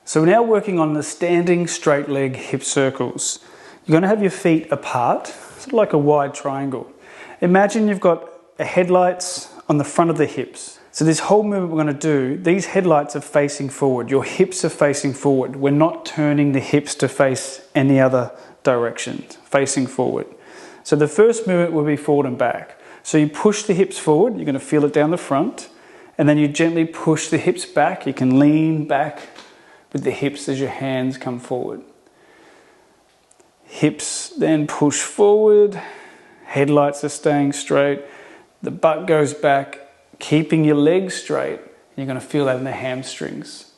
So we're now working on the standing straight leg hip circles. You're going to have your feet apart, sort of like a wide triangle. Imagine you've got headlights on the front of the hips. So this whole movement we're going to do, these headlights are facing forward. Your hips are facing forward. We're not turning the hips to face any other direction, facing forward. So the first movement will be forward and back. So you push the hips forward, you're going to feel it down the front, and then you gently push the hips back. You can lean back with the hips as your hands come forward. Hips then push forward, headlights are staying straight, the butt goes back, keeping your legs straight. You're going to feel that in the hamstrings.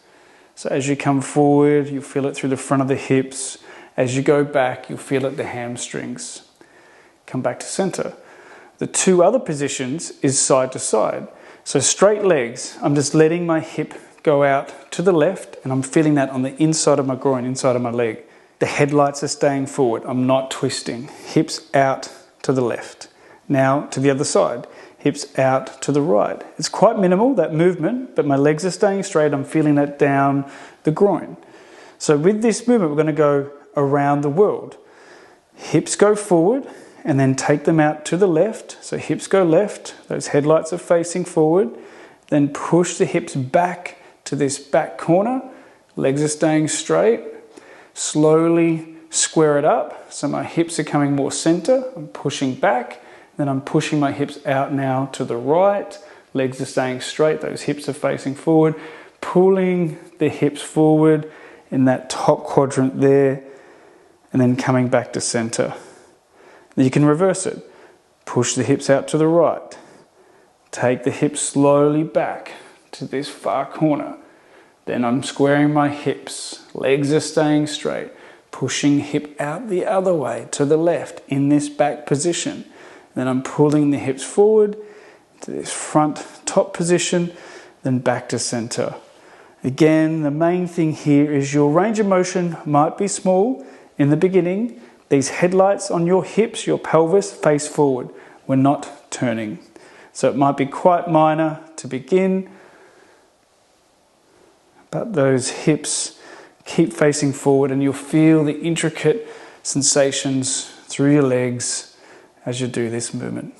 So as you come forward, you feel it through the front of the hips. As you go back, you'll feel it in the hamstrings. Come back to center. The two other positions is side to side. So straight legs, I'm just letting my hip go out to the left, and I'm feeling that on the inside of my groin, inside of my leg. The headlights are staying forward. I'm not twisting. Hips out to the left. Now to the other side. Hips out to the right. It's quite minimal, that movement, but my legs are staying straight. I'm feeling that down the groin. So with this movement, we're going to go around the world. Hips go forward and then take them out to the left. So hips go left. Those headlights are facing forward. Then push the hips back to this back corner. Legs are staying straight. Slowly square it up. So my hips are coming more center. I'm pushing back. Then I'm pushing my hips out now to the right. Legs are staying straight. Those hips are facing forward. Pulling the hips forward in that top quadrant there. And then coming back to center. Then you can reverse it. Push the hips out to the right. Take the hips slowly back to this far corner. Then I'm squaring my hips. Legs are staying straight. Pushing hip out the other way to the left in this back position. Then I'm pulling the hips forward to this front top position, then back to center. Again, the main thing here is your range of motion might be small in the beginning. These headlights on your hips, your pelvis, face forward. We're not turning. So it might be quite minor to begin, but those hips keep facing forward and you'll feel the intricate sensations through your legs as you do this movement.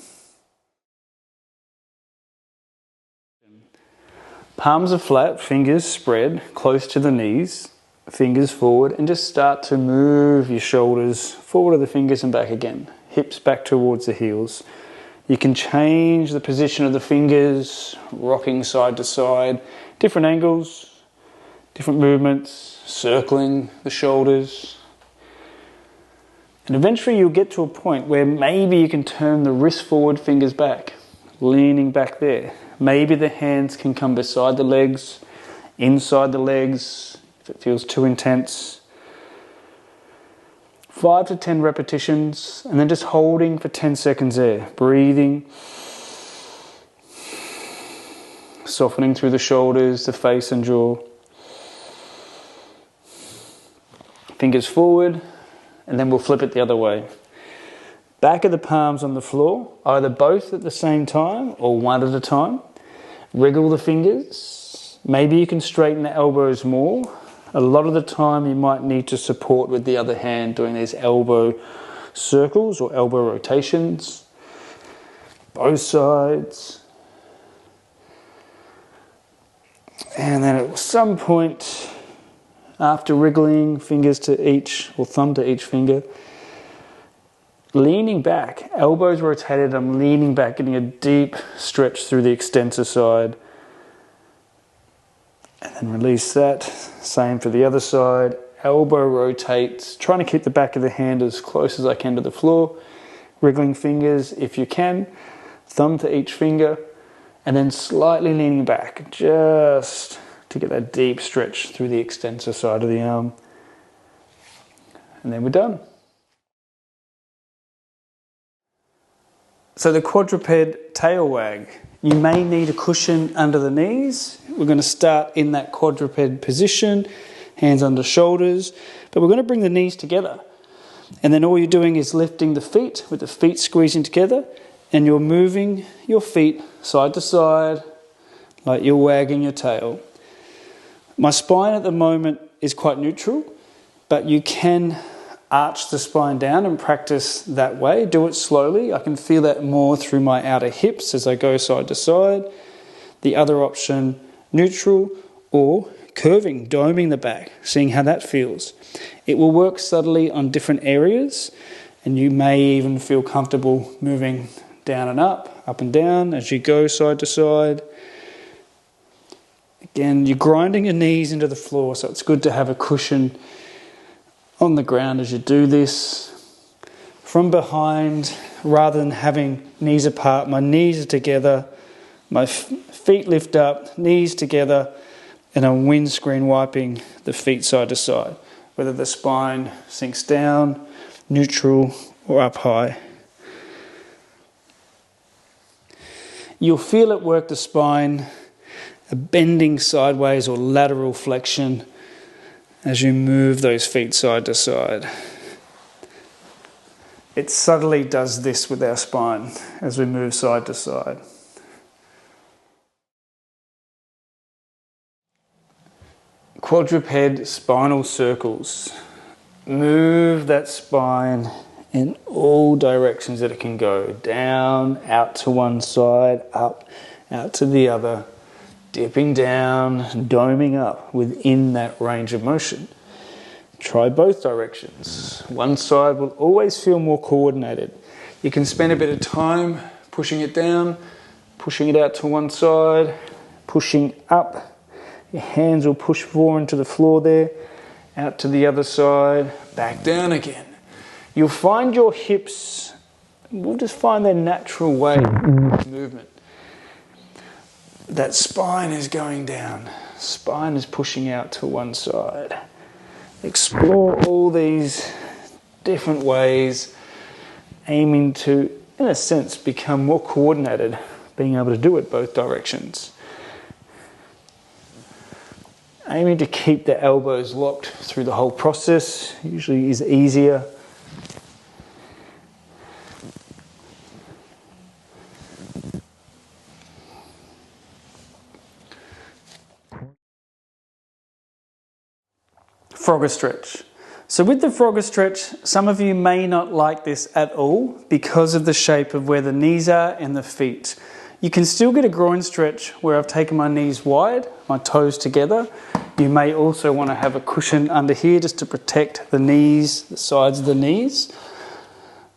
Palms are flat, fingers spread close to the knees, fingers forward, and just start to move your shoulders forward of the fingers and back again. Hips back towards the heels. You can change the position of the fingers, rocking side to side, different angles, different movements, circling the shoulders. And eventually you'll get to a point where maybe you can turn the wrist forward, fingers back, leaning back there. Maybe the hands can come beside the legs, inside the legs, if it feels too intense. 5 to 10 repetitions, and then just holding for 10 seconds there. Breathing. Softening through the shoulders, the face and jaw. Fingers forward, and then we'll flip it the other way. Back of the palms on the floor, either both at the same time or one at a time. Wriggle the fingers. Maybe you can straighten the elbows more. A lot of the time you might need to support with the other hand doing these elbow circles or elbow rotations. Both sides. And then at some point, after wriggling fingers to each, or thumb to each finger, leaning back, elbows rotated, I'm leaning back, getting a deep stretch through the extensor side. And then release that. Same for the other side. Elbow rotates, trying to keep the back of the hand as close as I can to the floor. Wriggling fingers if you can, thumb to each finger, and then slightly leaning back, just to get that deep stretch through the extensor side of the arm. And then we're done. So the quadruped tail wag. You may need a cushion under the knees. We're going to start in that quadruped position, hands under shoulders, but we're going to bring the knees together. And then all you're doing is lifting the feet with the feet squeezing together, and you're moving your feet side to side like you're wagging your tail. My spine at the moment is quite neutral, but you can arch the spine down and practice that way. Do it slowly. I can feel that more through my outer hips as I go side to side. The other option, neutral or curving, doming the back, seeing how that feels. It will work subtly on different areas, and you may even feel comfortable moving down and up and down as you go side to side. Again, you're grinding your knees into the floor, so it's good to have a cushion on the ground as you do this. From behind, rather than having knees apart, my knees are together, my feet lift up, knees together, and I'm windscreen wiping the feet side to side, whether the spine sinks down, neutral, or up high. You'll feel it work the spine, a bending sideways or lateral flexion as you move those feet side to side. It subtly does this with our spine as we move side to side. Quadruped spinal circles. Move that spine in all directions that it can go. Down, out to one side, up, out to the other. Dipping down, doming up within that range of motion. Try both directions. One side will always feel more coordinated. You can spend a bit of time pushing it down, pushing it out to one side, pushing up. Your hands will push forward into the floor there, out to the other side, back down again. You'll find your hips will just find their natural way in this movement. That spine is going down, spine is pushing out to one side. Explore all these different ways, aiming to, in a sense, become more coordinated, being able to do it both directions. Aiming to keep the elbows locked through the whole process usually is easier. Frogger stretch. So with the frogger stretch, some of you may not like this at all because of the shape of where the knees are and the feet. You can still get a groin stretch where I've taken my knees wide, my toes together. You may also want to have a cushion under here just to protect the knees, the sides of the knees.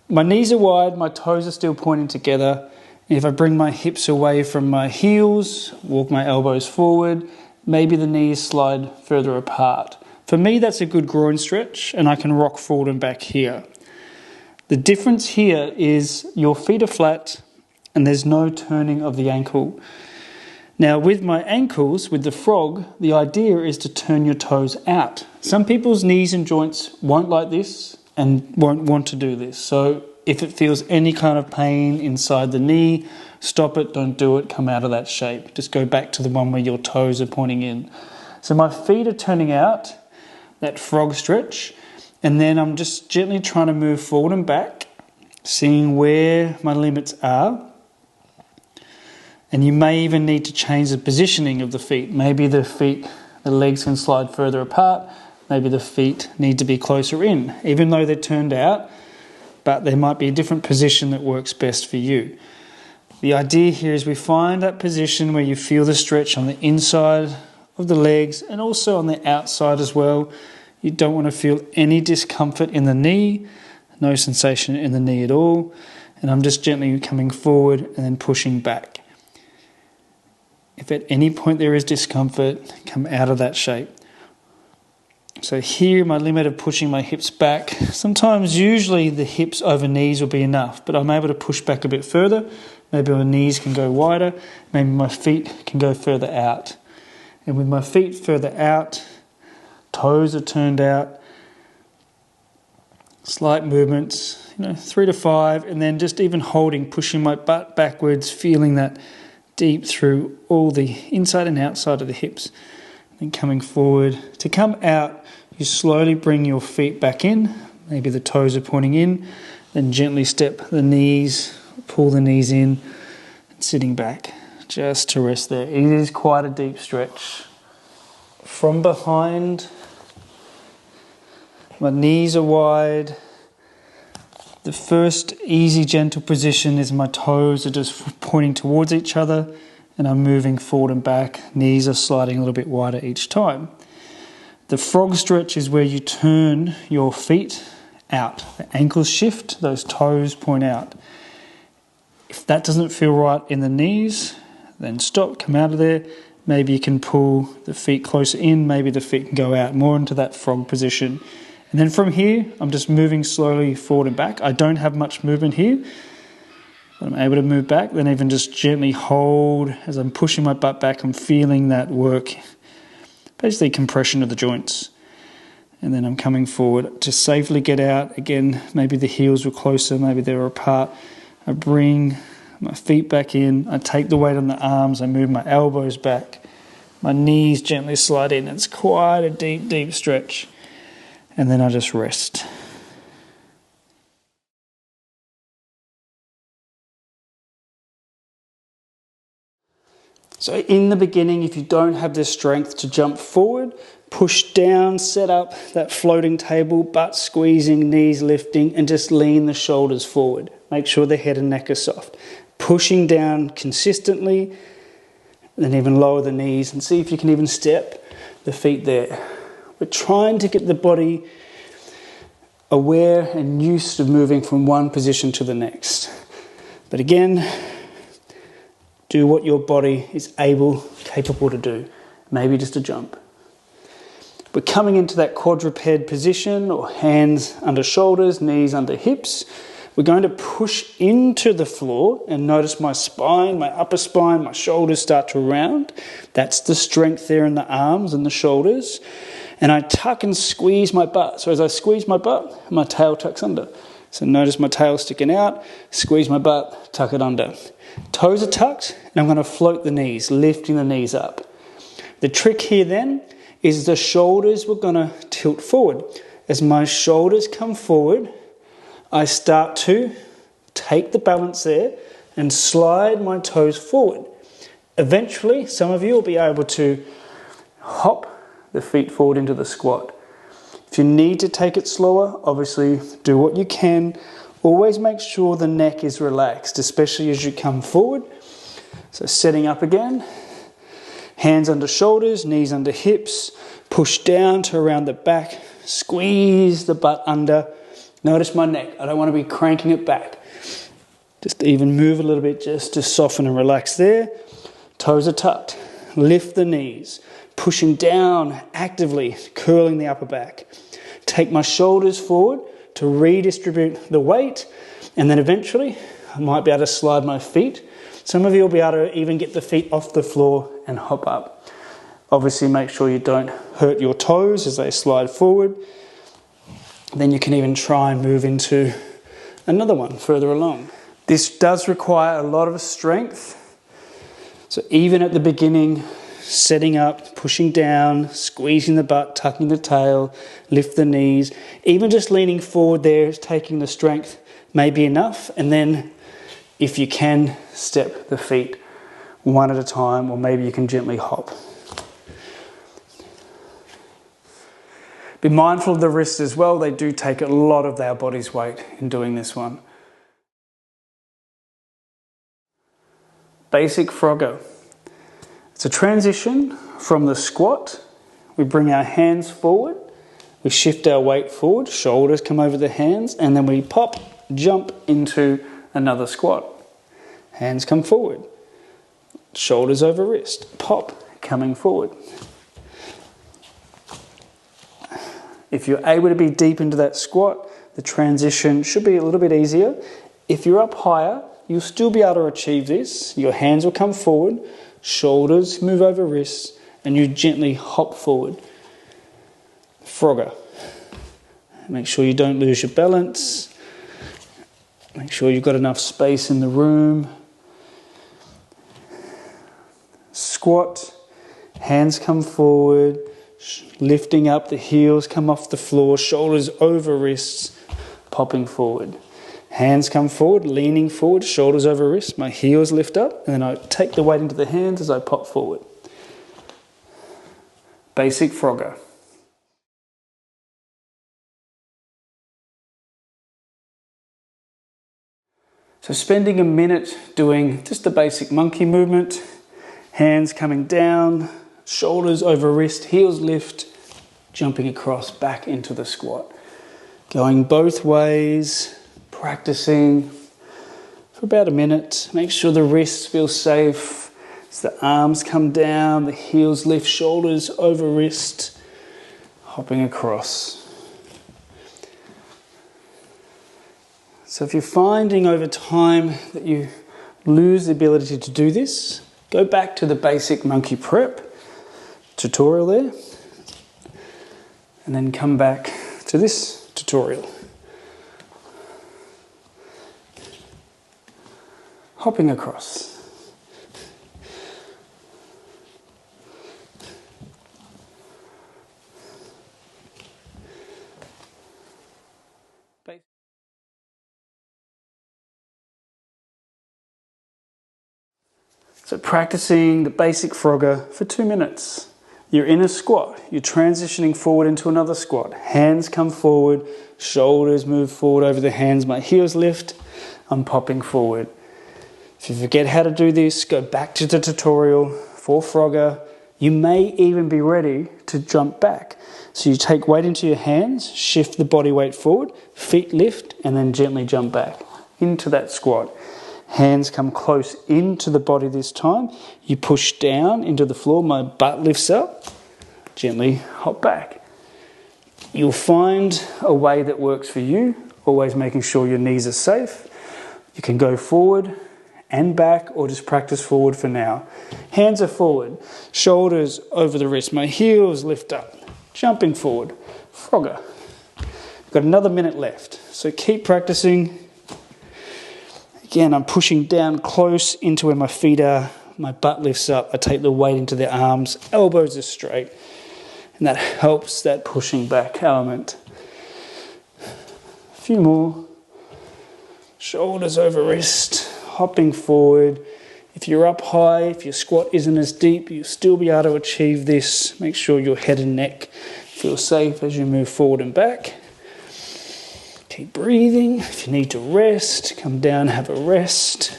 My knees are wide, my toes are still pointing together. If I bring my hips away from my heels, walk my elbows forward, maybe the knees slide further apart. For me, that's a good groin stretch, and I can rock forward and back here. The difference here is your feet are flat and there's no turning of the ankle. Now, with my ankles, with the frog, the idea is to turn your toes out. Some people's knees and joints won't like this and won't want to do this. So if it feels any kind of pain inside the knee, stop it, don't do it, come out of that shape. Just go back to the one where your toes are pointing in. So my feet are turning out, that frog stretch, and then I'm just gently trying to move forward and back, seeing where my limits are. And you may even need to change the positioning of the feet. Maybe the legs can slide further apart, maybe the feet need to be closer in, even though they're turned out, but there might be a different position that works best for you. The idea here is we find that position where you feel the stretch on the inside of the legs and also on the outside as well. You don't want to feel any discomfort in the knee, no sensation in the knee at all. And I'm just gently coming forward and then pushing back. If at any point there is discomfort, come out of that shape. So here, my limit of pushing my hips back. Sometimes, usually the hips over knees will be enough, but I'm able to push back a bit further. Maybe my knees can go wider. Maybe my feet can go further out. And with my feet further out, toes are turned out, slight movements, 3 to 5, and then just even holding, pushing my butt backwards, feeling that deep through all the inside and outside of the hips. And coming forward. To come out, you slowly bring your feet back in, maybe the toes are pointing in, then gently step the knees, pull the knees in, and sitting back. Just to rest there. It is quite a deep stretch. From behind, My knees are wide. The first easy, gentle position is my toes are just pointing towards each other and I'm moving forward and back. Knees are sliding a little bit wider each time. The frog stretch is where you turn your feet out. The ankles shift, those toes point out. If that doesn't feel right in the knees, then stop, come out of there. Maybe you can pull the feet closer in, maybe the feet can go out more into that frog position. And then from here, I'm just moving slowly forward and back. I don't have much movement here, but I'm able to move back. Then even just gently hold as I'm pushing my butt back. I'm feeling that work, basically compression of the joints. And then I'm coming forward to safely get out. Again, maybe the heels were closer, maybe they were apart. I bring my feet back in. I take the weight on the arms. I move my elbows back. My knees gently slide in. It's quite a deep, deep stretch. And then I just rest. So in the beginning, if you don't have the strength to jump forward, push down, set up that floating table, butt squeezing, knees lifting, and just lean the shoulders forward. Make sure the head and neck are soft. Pushing down consistently, then even lower the knees and see if you can even step the feet there. We're trying to get the body aware and used to moving from one position to the next. But again, do what your body is capable to do. Maybe just a jump. We're coming into that quadruped position, or hands under shoulders, knees under hips. We're going to push into the floor and notice my spine, my upper spine, my shoulders start to round. That's the strength there in the arms and the shoulders. And I tuck and squeeze my butt. So as I squeeze my butt, my tail tucks under. So notice my tail sticking out, squeeze my butt, tuck it under. Toes are tucked, and I'm going to float the knees, lifting the knees up. The trick here then is the shoulders were going to tilt forward. As my shoulders come forward, I start to take the balance there and slide my toes forward. Eventually, some of you will be able to hop the feet forward into the squat. If you need to take it slower, obviously do what you can. Always make sure the neck is relaxed, especially as you come forward. So setting up again, hands under shoulders, knees under hips, push down to around the back, squeeze the butt under. Notice my neck, I don't want to be cranking it back. Just even move a little bit just to soften and relax there. Toes are tucked, lift the knees. Pushing down actively, curling the upper back. Take my shoulders forward to redistribute the weight, and then eventually I might be able to slide my feet. Some of you will be able to even get the feet off the floor and hop up. Obviously make sure you don't hurt your toes as they slide forward. Then you can even try and move into another one further along. This does require a lot of strength. So even at the beginning, setting up, pushing down, squeezing the butt, tucking the tail, lift the knees. Even just leaning forward there is taking the strength may be enough. And then if you can, step the feet one at a time, or maybe you can gently hop. Be mindful of the wrists as well. They do take a lot of our body's weight in doing this one. Basic frogger. It's a transition from the squat. We bring our hands forward, we shift our weight forward, shoulders come over the hands, and then we pop, jump into another squat. Hands come forward, shoulders over wrist, pop, coming forward. If you're able to be deep into that squat, the transition should be a little bit easier. If you're up higher, you'll still be able to achieve this. Your hands will come forward, shoulders move over wrists, and you gently hop forward. Frogger. Make sure you don't lose your balance. Make sure you've got enough space in the room. Squat, hands come forward, lifting up, the heels come off the floor, shoulders over wrists, popping forward. Hands come forward, leaning forward, shoulders over wrists, my heels lift up, and then I take the weight into the hands as I pop forward. Basic frogger. So spending a minute doing just the basic monkey movement, hands coming down, shoulders over wrist, heels lift, jumping across back into the squat. Going both ways, practicing for about a minute. Make sure the wrists feel safe as the arms come down, the heels lift, shoulders over wrist, hopping across. So if you're finding over time that you lose the ability to do this, go back to the basic monkey prep tutorial there, and then come back to this tutorial. Hopping across. So practicing the basic frogger for 2 minutes. You're in a squat. You're transitioning forward into another squat. Hands come forward, shoulders move forward over the hands. My heels lift, I'm popping forward. If you forget how to do this, go back to the tutorial for frogger. You may even be ready to jump back. So you take weight into your hands, shift the body weight forward, feet lift, and then gently jump back into that squat. Hands come close into the body this time. You push down into the floor. My butt lifts up. Gently hop back. You'll find a way that works for you, always making sure your knees are safe. You can go forward and back or just practice forward for now. Hands are forward, shoulders over the wrist. My heels lift up, jumping forward. Frogger. Got another minute left, so keep practicing. Again, I'm pushing down close into where my feet are. My butt lifts up. I take the weight into the arms. Elbows are straight. And that helps that pushing back element. A few more. Shoulders over wrist. Hopping forward. If you're up high, if your squat isn't as deep, you'll still be able to achieve this. Make sure your head and neck feel safe as you move forward and back. Keep breathing. If you need to rest, come down, have a rest.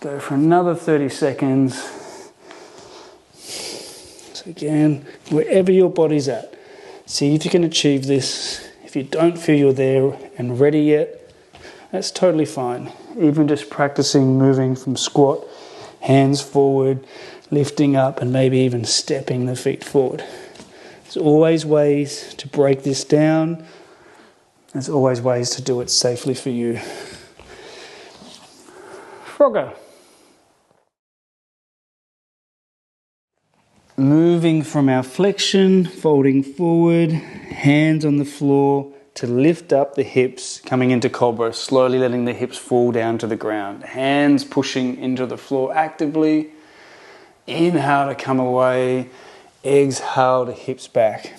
Go for another 30 seconds. So again, wherever your body's at, see if you can achieve this. If you don't feel you're there and ready yet, that's totally fine. Even just practicing moving from squat, hands forward, lifting up, and maybe even stepping the feet forward. There's always ways to break this down. There's always ways to do it safely for you. Frogger. Moving from our flexion, folding forward, hands on the floor to lift up the hips, coming into cobra, slowly letting the hips fall down to the ground. Hands pushing into the floor actively. Inhale to come away, exhale to hips back.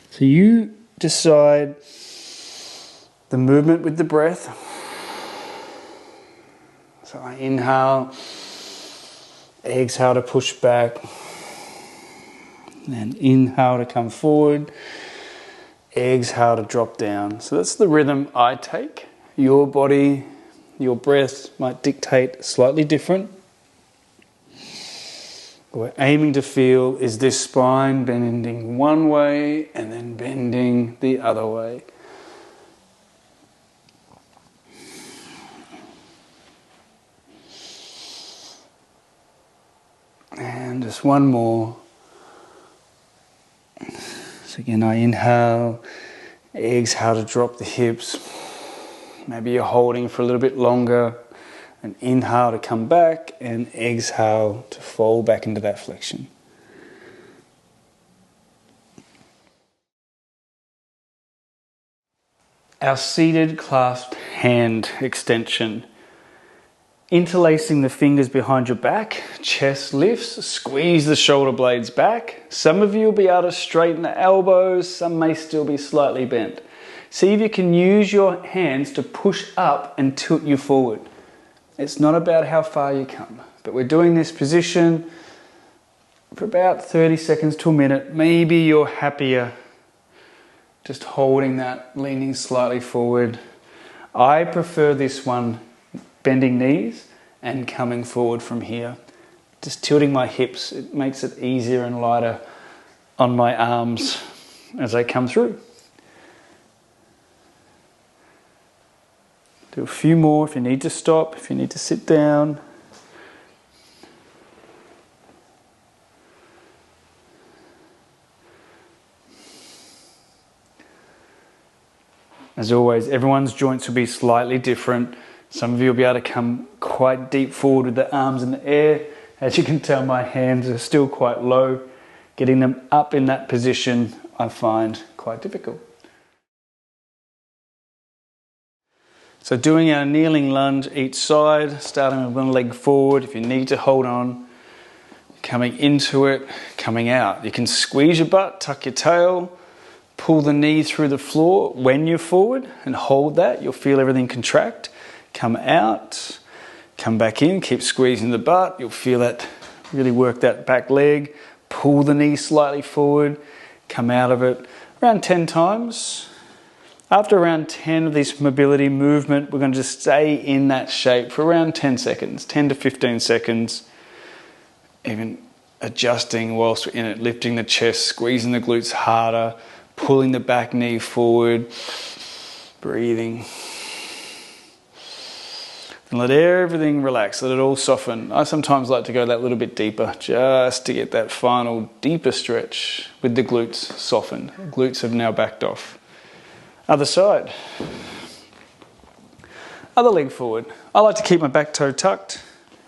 So you decide the movement with the breath. So I inhale, exhale to push back, and inhale to come forward, exhale to drop down. So that's the rhythm I take. Your body, your breath might dictate slightly different. What we're aiming to feel is this spine bending one way and then bending the other way. And just one more. So again, I inhale, exhale to drop the hips. Maybe you're holding for a little bit longer. And inhale to come back, and exhale to fall back into that flexion. Our seated clasped hand extension. Interlacing the fingers behind your back, chest lifts, squeeze the shoulder blades back. Some of you will be able to straighten the elbows, some may still be slightly bent. See if you can use your hands to push up and tilt you forward. It's not about how far you come, but we're doing this position for about 30 seconds to a minute. Maybe you're happier just holding that, leaning slightly forward. I prefer this one bending knees and coming forward from here. Just tilting my hips, it makes it easier and lighter on my arms as I come through. Do a few more if you need to stop, if you need to sit down. As always, everyone's joints will be slightly different. Some of you will be able to come quite deep forward with the arms in the air. As you can tell, my hands are still quite low. Getting them up in that position, I find quite difficult. So doing our kneeling lunge each side, starting with one leg forward. If you need to hold on, coming into it, coming out. You can squeeze your butt, tuck your tail, pull the knee through the floor when you're forward and hold that. You'll feel everything contract. Come out, come back in, keep squeezing the butt. You'll feel that, really work that back leg. Pull the knee slightly forward, come out of it. Around 10 times. After around 10 of this mobility movement, we're going to just stay in that shape for around 10 seconds, 10 to 15 seconds. Even adjusting whilst we're in it, lifting the chest, squeezing the glutes harder, pulling the back knee forward, breathing. And let everything relax, let it all soften. I sometimes like to go that little bit deeper, just to get that final deeper stretch with the glutes softened. Glutes have now backed off. Other side. Other leg forward. I like to keep my back toe tucked.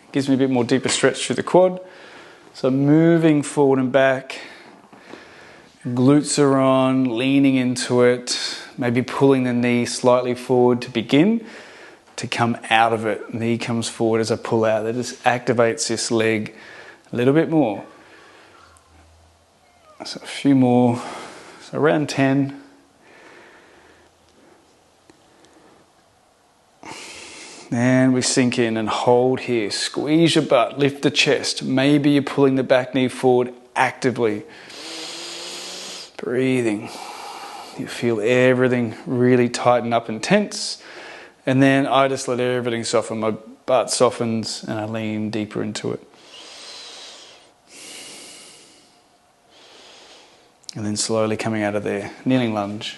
It gives me a bit more deeper stretch through the quad. So moving forward and back. Glutes are on, leaning into it. Maybe pulling the knee slightly forward to begin. To come out of it. Knee comes forward as I pull out. That just activates this leg a little bit more. So a few more. So around 10. Then we sink in and hold here. Squeeze your butt, lift the chest. Maybe you're pulling the back knee forward actively. Breathing. You feel everything really tighten up and tense. And then I just let everything soften. My butt softens and I lean deeper into it. And then slowly coming out of there. Kneeling lunge.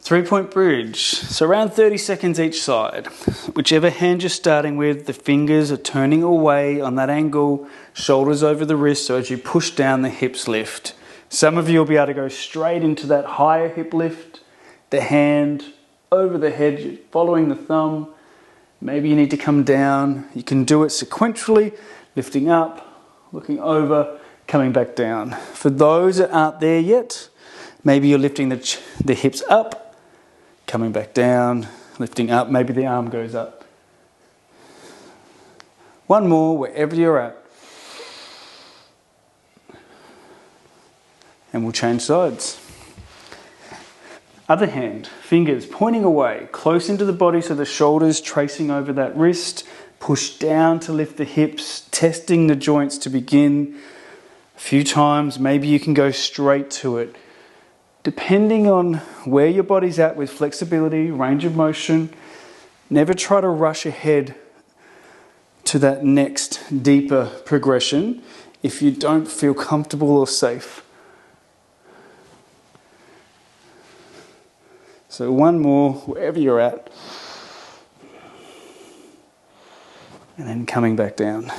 3-point bridge. So around 30 seconds each side. Whichever hand you're starting with, the fingers are turning away on that angle. Shoulders over the wrist, so as you push down, the hips lift. Some of you will be able to go straight into that higher hip lift. The hand over the head, following the thumb. Maybe you need to come down. You can do it sequentially, lifting up, looking over, coming back down. For those that aren't there yet, maybe you're lifting the hips up, coming back down, lifting up. Maybe the arm goes up. One more, wherever you're at. And we'll change sides. Other hand, fingers pointing away, close into the body, so the shoulders tracing over that wrist. Push down to lift the hips, testing the joints to begin. A few times, maybe you can go straight to it. Depending on where your body's at with flexibility, range of motion, never try to rush ahead to that next deeper progression if you don't feel comfortable or safe. So one more, wherever you're at. And then coming back down.